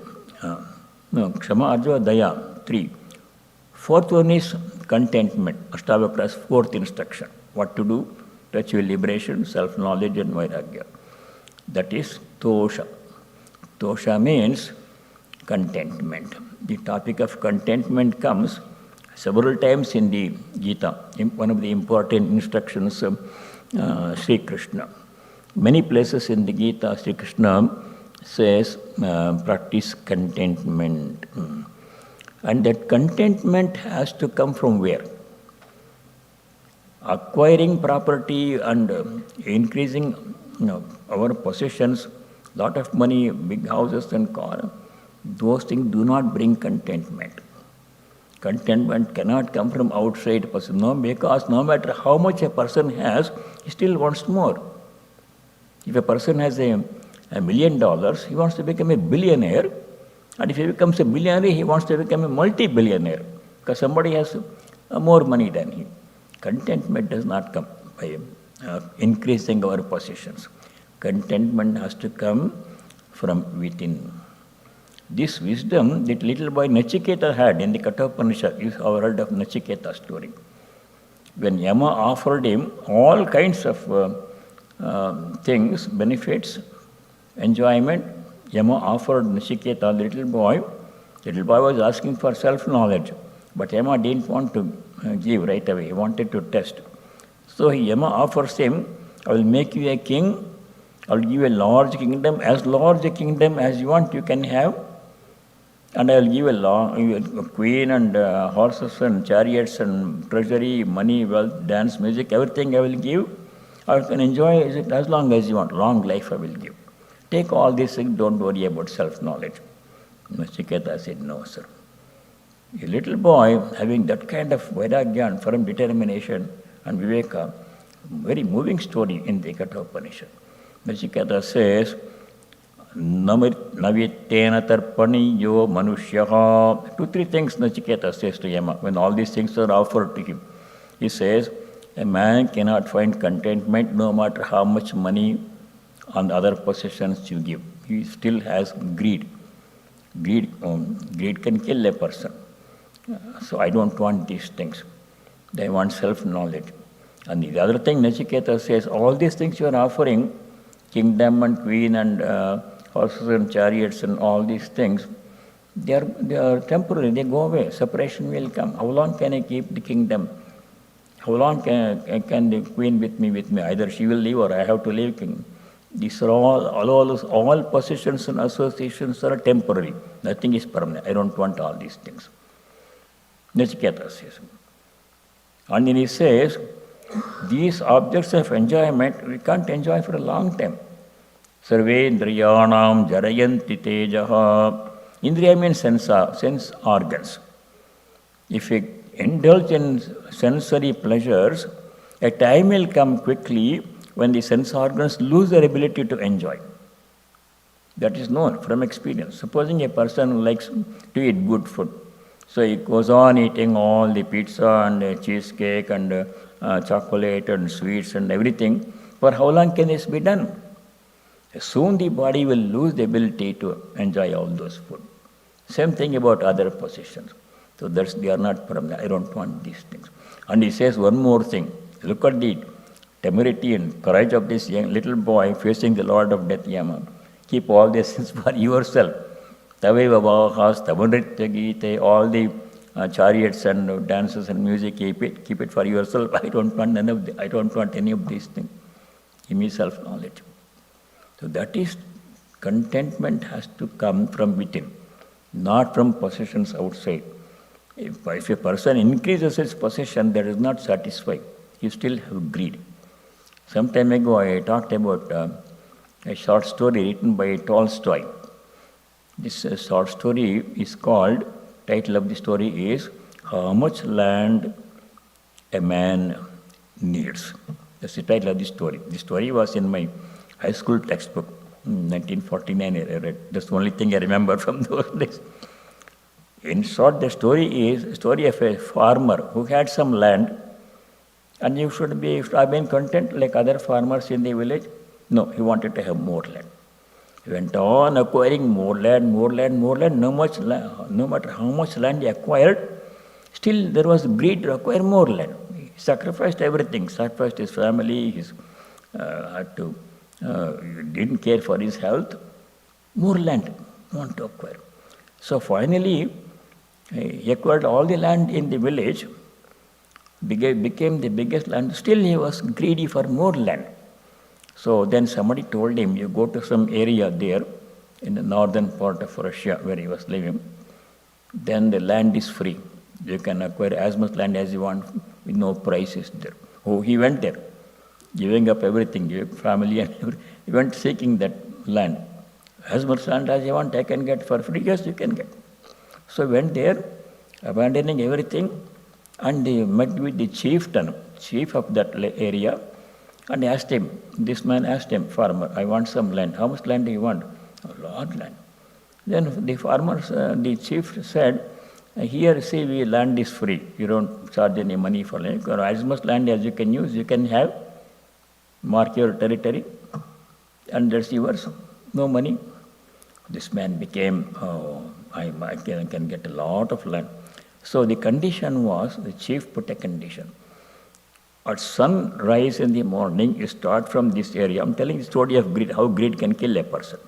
ksama, arjava, daya, 3. Fourth one is contentment, Ashtavakra's fourth instruction. What to do to achieve liberation, self-knowledge and vairagya. That is tosha. Tosha means contentment. The topic of contentment comes several times in the Gita, one of the important instructions of Sri Krishna. Many places in the Gita, Sri Krishna says, practice contentment. And that contentment has to come from where? Acquiring property and increasing our possessions, lot of money, big houses and cars, those things do not bring contentment. Contentment cannot come from outside person. No, because no matter how much a person has, he still wants more. If a person has a $1 million, he wants to become a billionaire. And if he becomes a billionaire, he wants to become a multi-billionaire because somebody has more money than him. Contentment does not come by increasing our possessions. Contentment has to come from within. This wisdom that little boy Nachiketa had in the Kathopanishad, you have heard of Nachiketa's story. When Yama offered him all kinds of things, benefits, enjoyment, Yama offered Nachiketa, little boy was asking for self-knowledge, but Yama didn't want to give right away, he wanted to test. So Yama offers him, I will make you a king, I will give you a large kingdom, as large a kingdom as you want you can have, and I will give a queen and horses and chariots and treasury, money, wealth, dance, music, everything I will give. I can enjoy it as long as you want. Long life I will give. Take all these things, don't worry about self-knowledge. Nachiketa said, no, sir. A little boy having that kind of vairagya and firm determination and viveka, very moving story in the Kathopanishad. Nachiketa says, Navittena tarpaniyo manushyaha. 2-3 things Nachiketa says to Yama when all these things are offered to him. He says, a man cannot find contentment no matter how much money and other possessions you give. He still has greed. Greed can kill a person. So I don't want these things. I want self-knowledge. And the other thing Nachiketa says, all these things you are offering, kingdom and queen and horses and chariots and all these things, they are temporary, they go away. Separation will come. How long can I keep the kingdom? How long can the queen with me? Either she will leave or I have to leave king. These are all possessions and associations are temporary. Nothing is permanent. I don't want all these things. Nachiketa says. And then he says, these objects of enjoyment, we can't enjoy for a long time. Sarvendriyanam jarayanti tejaha. Indriya means sense organs. If we indulge in sensory pleasures, a time will come quickly when the sense organs lose their ability to enjoy. That is known from experience. Supposing a person likes to eat good food, so he goes on eating all the pizza and cheesecake and chocolate and sweets and everything. For how long can this be done? Soon the body will lose the ability to enjoy all those food. Same thing about other possessions. So they are not permanent. I don't want these things. And he says one more thing. Look at the temerity and courage of this young little boy facing the Lord of Death, Yama. Keep all these things for yourself. Taveva Vahas, Tavanritya Gite, all the chariots and dances and music, keep it for yourself. I don't want any of these things. Give me self-knowledge. So that is, contentment has to come from within, not from possessions outside. If a person increases his possession, that is not satisfied. You still have greed. Some time ago, I talked about a short story written by Tolstoy. This short story is called, title of the story is, How Much Land a Man Needs. That's the title of the story. The story was in my high school textbook, 1949 I read. That's the only thing I remember from those days. In short, the story is a story of a farmer who had some land, and you should have been content like other farmers in the village. No, he wanted to have more land. He went on acquiring more land. No matter how much land he acquired, still there was greed to acquire more land. He sacrificed everything, sacrificed his family, didn't care for his health. More land, want to acquire. So finally, he acquired all the land in the village, became the biggest land. Still he was greedy for more land. So then somebody told him, you go to some area there in the northern part of Russia where he was living, then the land is free. You can acquire as much land as you want with no prices there. Oh, he went there, giving up everything, family and everything. He went seeking that land. As much land as you want, I can get for free. Yes, you can get. So he went there, abandoning everything, and he met with the chief of that area, And this man asked him, farmer, I want some land. How much land do you want? A lot land. Then the chief said, here, see, land is free. You don't charge any money for land. As much land as you can use, you can have, mark your territory, and that's yours. No money. This man became, I can get a lot of land. So the condition was, the chief put a condition. At sunrise in the morning, you start from this area. I'm telling the story of greed, how greed can kill a person.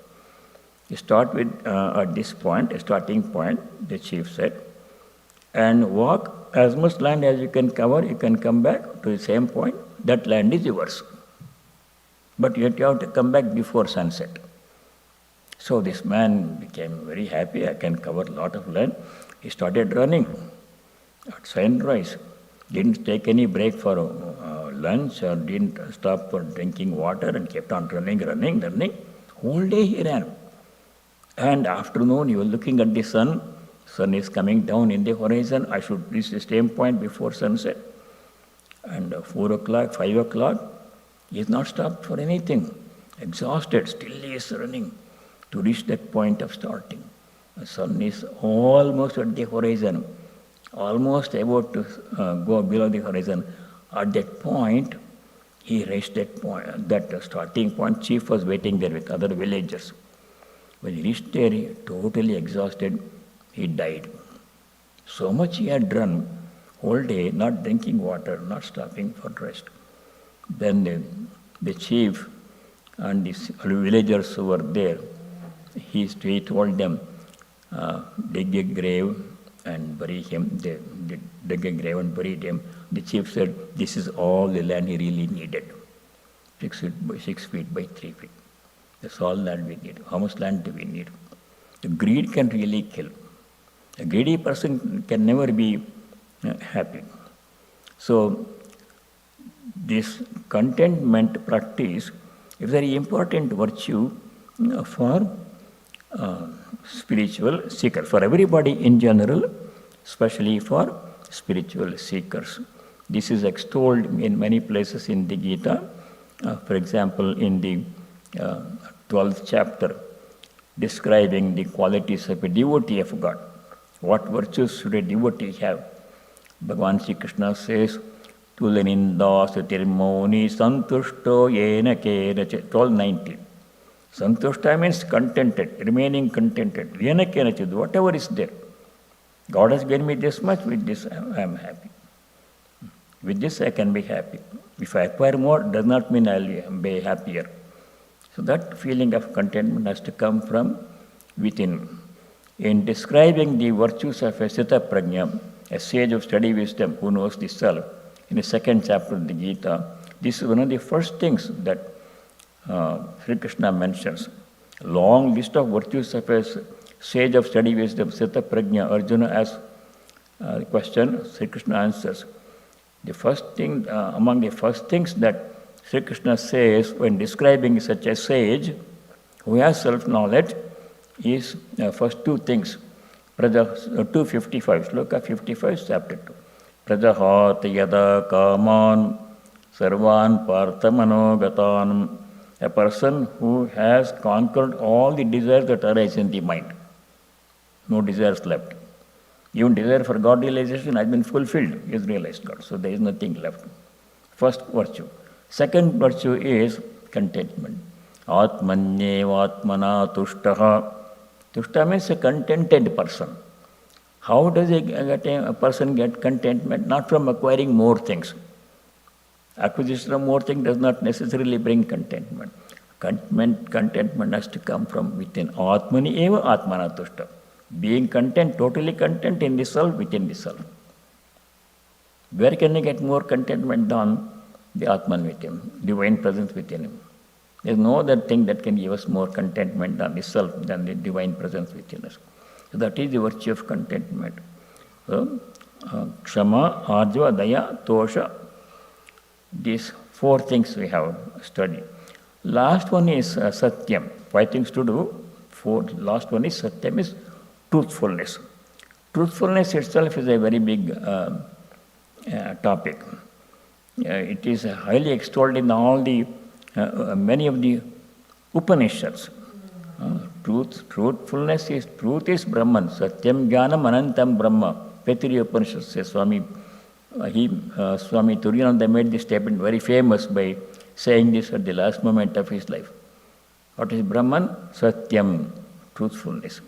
You start with, at this point, a starting point, the chief said, and walk as much land as you can cover, you can come back to the same point, that land is yours. But you have to come back before sunset. So this man became very happy, I can cover a lot of land. He started running at sunrise. Didn't take any break for lunch or didn't stop for drinking water and kept on running. Whole day he ran. And afternoon he was looking at the sun. Sun is coming down in the horizon. I should reach the same point before sunset. And 4 o'clock, 5 o'clock, he has not stopped for anything. Exhausted, still he is running to reach that point of starting. The sun is almost at the horizon, almost about to go below the horizon. At that point, he reached that point, that starting point. Chief was waiting there with other villagers. When he reached there, he totally exhausted, he died. So much he had run, whole day, not drinking water, not stopping for rest. Then the chief and the villagers who were there, he told them, dig a grave and bury him. They dug a grave and buried him. The chief said, this is all the land he really needed. 6 feet by 3 feet. That's all land we need. How much land do we need? The greed can really kill. A greedy person can never be happy. So, this contentment practice is a very important virtue for spiritual seekers, for everybody in general, especially for spiritual seekers. This is extolled in many places in the Gita. For example, in the 12th chapter, describing the qualities of a devotee of God. What virtues should a devotee have? Bhagavan Sri Krishna says, Tulaninda satirmoni santushto yena kena 12:19. Santushta means contented, remaining contented. Yena kena chid, whatever is there. God has given me this much, with this I am happy. With this I can be happy. If I acquire more, does not mean I will be happier. So that feeling of contentment has to come from within. In describing the virtues of a Sita Prajna, a sage of steady wisdom who knows the self, in the 2nd chapter of the Gita, this is one of the first things that Sri Krishna mentions. A long list of virtues of a sage of steady wisdom, Sita Prajna. Arjuna asks the question, Sri Krishna answers. The first thing, among the first things that Sri Krishna says when describing such a sage who has self-knowledge is first two things. 255, Sloka 55, chapter 2. Prajahati yada kaman sarvan parthamanogatanam. A person who has conquered all the desires that arise in the mind. No desires left. Even desire for God realization has been fulfilled. He has realized God. So there is nothing left. First virtue. Second virtue is contentment. Atmanyevatmana tushtaha. Tushta means a contented person. How does a person get contentment? Not from acquiring more things. Acquisition of more things does not necessarily bring contentment. Contentment has to come from within. Atmani eva atmana tushta. Being content, totally content in the self, within the self. Where can you get more contentment than the Atman within him, divine presence within him? There is no other thing that can give us more contentment than the self, than the divine presence within us. So that is the virtue of contentment. So, Kshama, Arjava, Daya, Tosha. These 4 things we have studied. Last one is Satyam. 5 things to do. Last one is Satyam, is truthfulness. Truthfulness itself is a very big topic. It is highly extolled in all the many of the Upanishads. Truthfulness is Brahman. Satyam Jnanam Anantam Brahma. Petri Upanishad says Swami Turyananda made this statement very famous by saying this at the last moment of his life. What is Brahman? Satyam, truthfulness.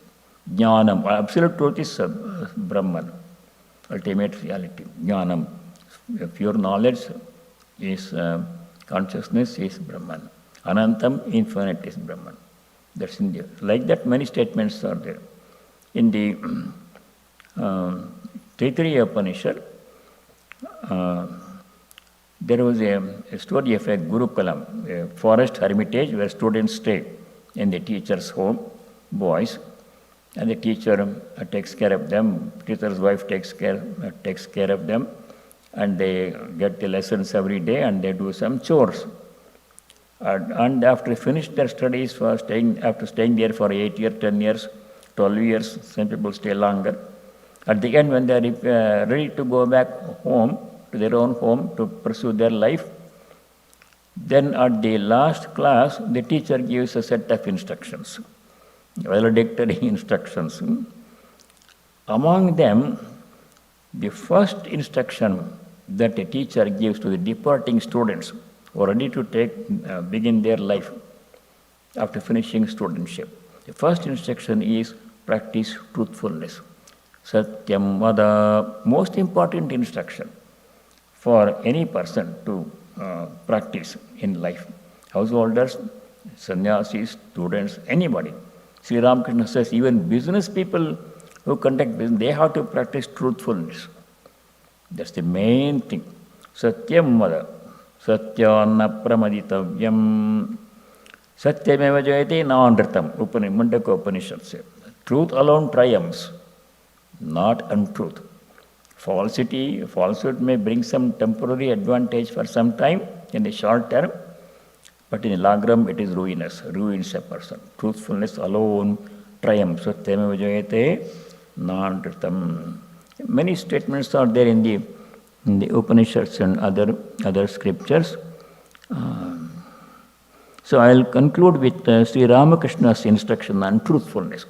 Jnanam, absolute truth is Brahman, ultimate reality. Jnanam, pure knowledge is consciousness is Brahman. Anantam, infinite is Brahman. That's in there. Like that, many statements are there. In the Taittiriya Upanishad, there was a story of a Gurukulam, a forest hermitage where students stay in the teacher's home, boys, and the teacher takes care of them, teacher's wife takes care of them, and they get the lessons every day and they do some chores. And after finish their studies, after staying there for 8 years, 10 years, 12 years, some people stay longer. At the end, when they are ready to go back home, to their own home, to pursue their life, then at the last class, the teacher gives a set of instructions, valedictory instructions. Among them, the first instruction that a teacher gives to the departing students who are ready to begin their life after finishing studentship. The first instruction is practice truthfulness. Satyam vada, most important instruction for any person to practice in life. Householders, sannyasis, students, anybody. Sri Ramakrishna says even business people who conduct business, they have to practice truthfulness. That's the main thing. Satyam vada. Satyanna pramaditavyam. Satyameva jayate naanritam. Mundaka Upanishad says. Truth alone triumphs, not untruth. Falsehood may bring some temporary advantage for some time in the short term, but in the long run it is ruins a person. Truthfulness alone triumphs. Satyameva jayate naanritam. Many statements are there in the Upanishads and other scriptures. So I'll conclude with Sri Ramakrishna's instruction on truthfulness.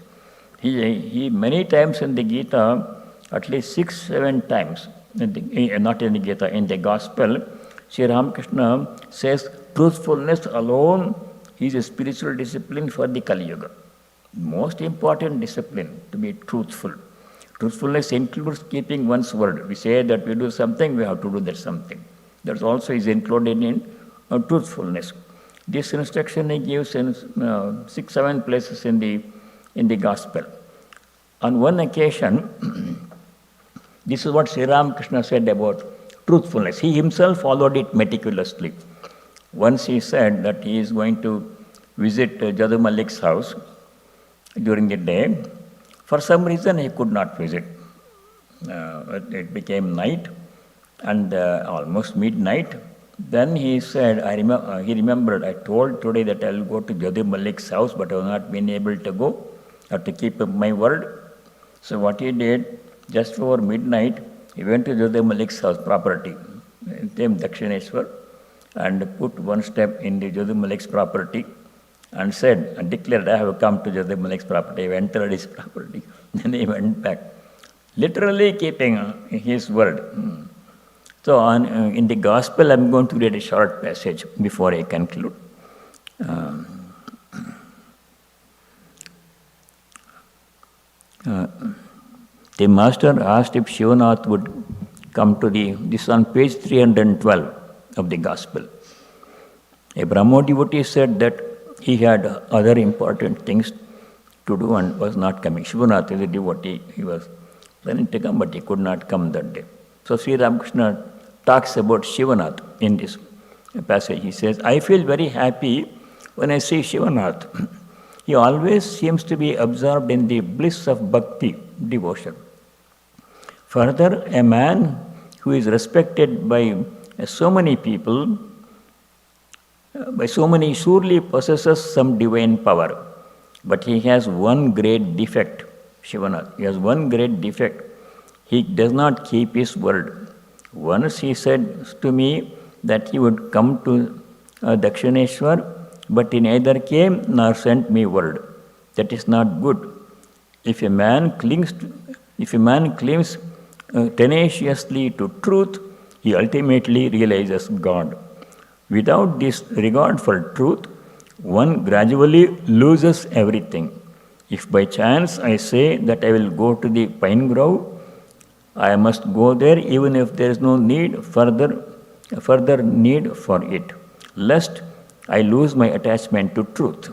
He many times in the Gita, at least 6-7 times, not in the Gita, in the Gospel, Sri Ramakrishna says truthfulness alone is a spiritual discipline for the Kali Yuga. Most important discipline to be truthful. Truthfulness includes keeping one's word. We say that we do something, we have to do that something. That also is included in truthfulness. This instruction he gives in 6-7 places in the Gospel. On one occasion, this is what Sri Ramakrishna said about truthfulness. He himself followed it meticulously. Once he said that he is going to visit Jadu Malik's house during the day. For some reason he could not visit. It became night and almost midnight. Then he said, he remembered, I told today that I will go to Jadu Malik's house, but I have not been able to go. I have to keep my word. So what he did, just before midnight, he went to Jadu Malik's house property, named Dakshineshwar, and put one step in the Jadu Malik's property and said and declared, I have come to Jadu Malik's property. I have entered his property. Then he went back, literally keeping his word. So in the Gospel, I'm going to read a short passage before I conclude. The master asked if Shivanath would come to this on page 312 of the Gospel. A Brahmo devotee said that he had other important things to do and was not coming. Shivanath is a devotee. He was planning to come, but he could not come that day. So Sri Ramakrishna talks about Shivanath in this passage. He says, I feel very happy when I see Shivanath. He always seems to be absorbed in the bliss of bhakti, devotion. Further, a man who is respected by so many people, by so many, surely possesses some divine power. But he has one great defect, Shivanath. He has one great defect. He does not keep his word. Once he said to me that he would come to Dakshineshwar, but he neither came nor sent me word. That is not good. If a man clings tenaciously to truth, he ultimately realizes God. Without this regard for truth, one gradually loses everything. If by chance I say that I will go to the pine grove, I must go there even if there is no further need for it, lest I lose my attachment to truth.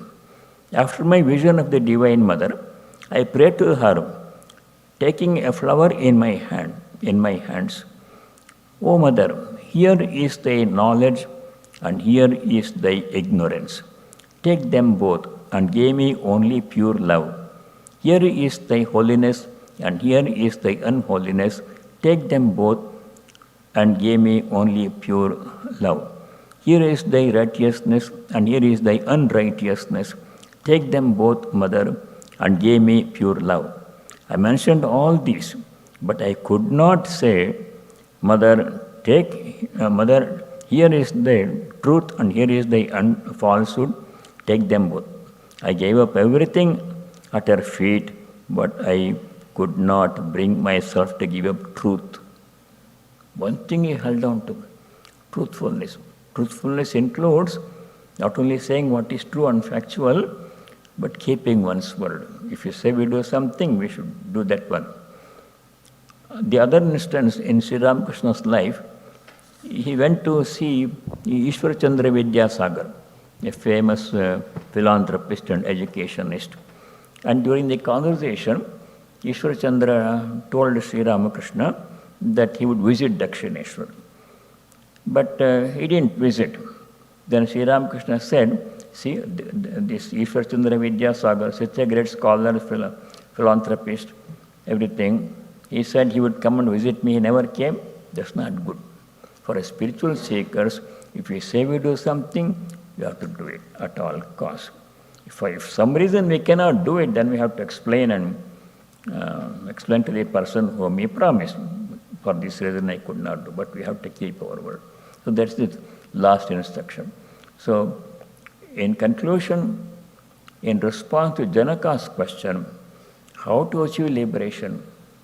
After my vision of the Divine Mother, I pray to her, taking a flower in my hands. O Mother, here is thy knowledge and here is thy ignorance. Take them both and give me only pure love. Here is thy holiness and here is thy unholiness. Take them both and give me only pure love. Here is thy righteousness and here is thy unrighteousness. Take them both, Mother, and give me pure love. I mentioned all these, but I could not say, Mother, here is the truth and here is the falsehood. Take them both. I gave up everything at her feet, but I could not bring myself to give up truth. One thing he held on to, truthfulness. Truthfulness includes not only saying what is true and factual, but keeping one's word. If you say we do something, we should do that one. The other instance in Sri Ramakrishna's life, he went to see Ishwar Chandra Vidyasagar, a famous philanthropist and educationist. And during the conversation, Ishwar Chandra told Sri Ramakrishna that he would visit Dakshineshwar. But he didn't visit. Then Sri Ramakrishna said, see, this Ishwar Chandra Vidyasagar, such a great scholar, philanthropist, everything, he said he would come and visit me. He never came. That's not good. For a spiritual seekers, if we say we do something, we have to do it at all costs. If for some reason we cannot do it, then we have to explain and explain to the person whom he promised. For this reason I could not do, but we have to keep our word. So that's the last instruction. So in conclusion, in response to Janaka's question, how to achieve liberation,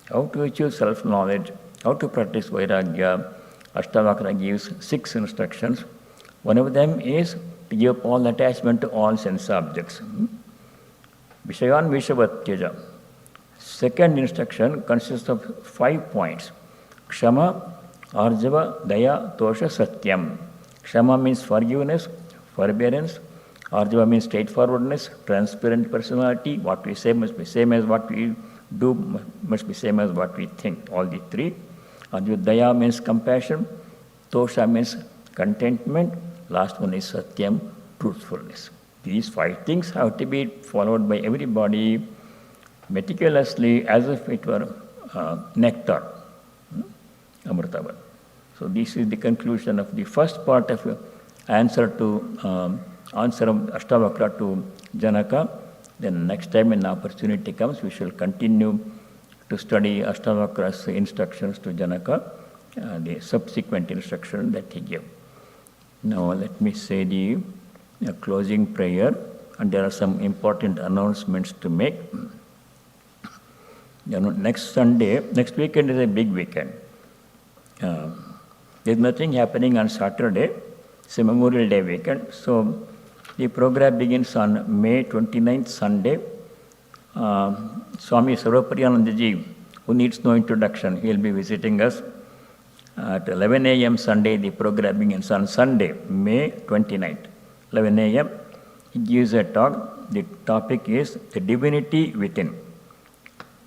how to achieve self-knowledge, how to practice Vairagya, Ashtavakra gives 6 instructions. One of them is to give up all attachment to all sense objects. Vishayan Vishavat Tyaja. Second instruction consists of 5 points. Kshama, Arjava, Daya, Tosha, Satyam. Kshama means forgiveness, forbearance. Arjava means straightforwardness, transparent personality. What we say must be same as what we do, must be same as what we think. All the 3. Arjava, Daya means compassion. Tosha means contentment. Last one is Satyam, truthfulness. These 5 things have to be followed by everybody meticulously as if it were nectar. Amritavan. So this is the conclusion of the first part of answer of Ashtavakra to Janaka. Then next time when opportunity comes, we shall continue to study Ashtavakra's instructions to Janaka, the subsequent instruction that he gave. Now let me say the closing prayer, and there are some important announcements to make. Next weekend is a big weekend. There's nothing happening on Saturday. It's a Memorial Day weekend. So the program begins on May 29th, Sunday. Swami Sarvapriyanandaji, who needs no introduction, he will be visiting us at 11 a.m. Sunday. The program begins on Sunday, May 29th, 11 a.m. He gives a talk. The topic is the divinity within,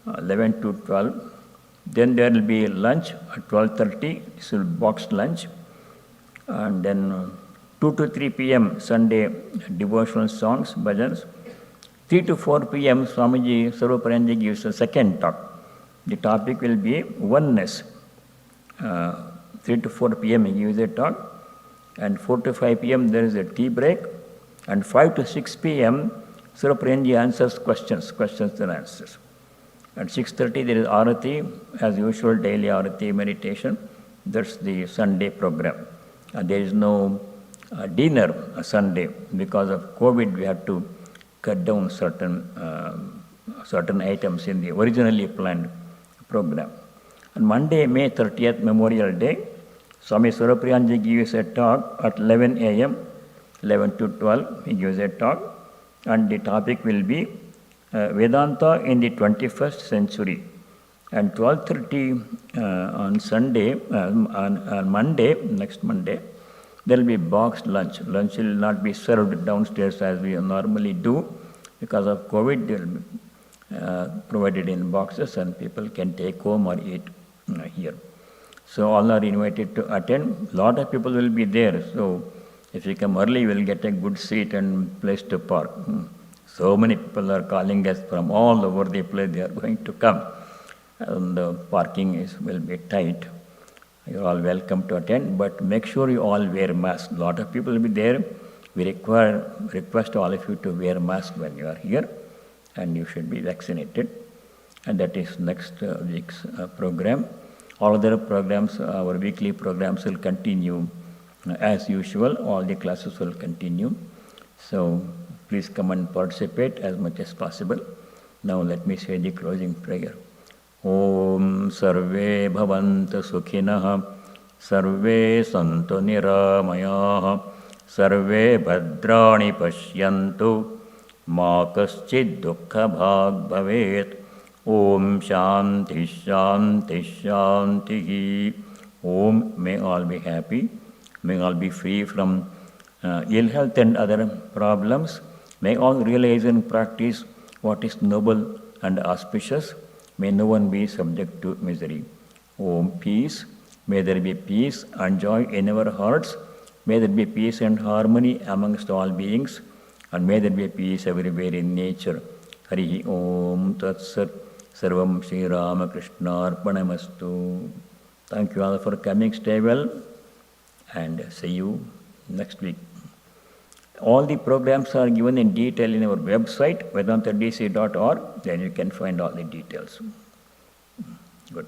11 to 12. Then there will be lunch at 12:30. This will be boxed lunch. And then 2 to 3 p.m. Sunday devotional songs, bhajans. 3 to 4 p.m. Swamiji Sarvapriyanandaji gives a second talk. The topic will be oneness. 3 to 4 p.m. he gives a talk. And 4 to 5 p.m. there is a tea break. And 5 to 6 p.m. Sarvapriyanandaji answers questions and answers. At 6:30 there is Arati, as usual, daily Arati meditation. That's the Sunday program. There is no dinner Sunday. Because of COVID, we had to cut down certain items in the originally planned program. On Monday, May 30th, Memorial Day, Swami Swahananda gives a talk at 11 a.m., 11 to 12, he gives a talk, and the topic will be Vedanta in the 21st century. And 12:30 on Sunday, on Monday, next Monday, there will be boxed lunch. Lunch will not be served downstairs as we normally do. Because of COVID, they will be provided in boxes and people can take home or eat here. So all are invited to attend. Lot of people will be there. So if you come early, you will get a good seat and place to park. So many people are calling us from all over the place. They are going to come. And the parking will be tight. You are all welcome to attend, but make sure you all wear masks. A lot of people will be there. We request all of you to wear masks when you are here, and you should be vaccinated. And that is next week's program. All other programs, our weekly programs will continue as usual. All the classes will continue. So please come and participate as much as possible. Now let me say the closing prayer. Om Sarve Bhavantu Sukhinah Sarve Santu Niramayah Sarve Bhadrani Pashyantu Ma Kaschid Dukkha Bhag Bhavet Om Shanti Shanti Shanti. Om, may all be happy, may all be free from ill health and other problems. May all realize and practice what is noble and auspicious. May no one be subject to misery. Om, peace. May there be peace and joy in our hearts. May there be peace and harmony amongst all beings. And may there be peace everywhere in nature. Hari Om Tat Sat. Sarvam Sri Ramakrishna Arpanamastu. Thank you all for coming. Stay well. And see you next week. All the programs are given in detail in our website, vedantadc.org. Then you can find all the details. Good.